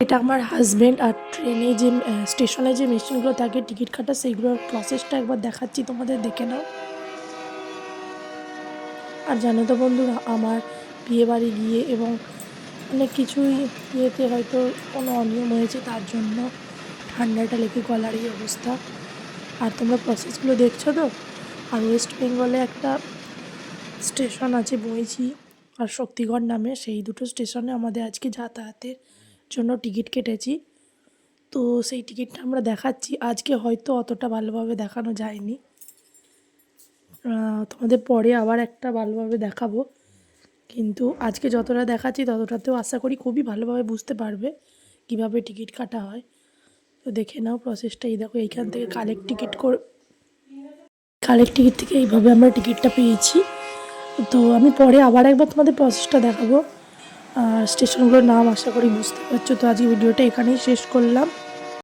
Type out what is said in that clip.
এটা আমার হাজবেন্ড। আর ট্রেনে যে স্টেশনে যে মেশিনগুলো থাকে টিকিট কাটা, সেইগুলোর প্রসেসটা একবার দেখাচ্ছি, তোমাদের দেখে নাও। আর জানো তো বন্ধুরা, আমার বিয়ে বাড়ি গিয়ে এবং অনেক কিছুই ইয়েতে হয়তো কোনো অনিয়ম হয়েছে, তার জন্য ঠান্ডাটা লেগে গলার এই অবস্থা। আর তোমরা প্রসেসগুলো দেখছো তো। আর ওয়েস্ট বেঙ্গলে একটা স্টেশন আছে বইচি আর শক্তিগড় নামে, সেই দুটো স্টেশনে আমাদের আজকে যাতায়াতের জন্য টিকিট কেটেছি। তো সেই টিকিটটা আমরা দেখাচ্ছি। আজকে হয়তো অতটা ভালোভাবে দেখানো যায়নি, তোমাদের পরে আবার একটা ভালোভাবে দেখাবো। কিন্তু আজকে যতটা দেখাচ্ছি ততটাতেও আশা করি খুবই ভালোভাবে বুঝতে পারবে কীভাবে টিকিট কাটা হয়। তো দেখে নাও প্রসেসটা। এই দেখো, এইখান থেকে কালেক্ট টিকিট থেকে এইভাবে আমরা টিকিটটা পেয়েছি। তো আমি পরে আবার একবার তোমাদের প্রসেসটা দেখাবো। আর স্টেশনগুলোর নাম আশা করি বুঝতে পারছো। তো আজকে ভিডিওটা এখানেই শেষ করলাম।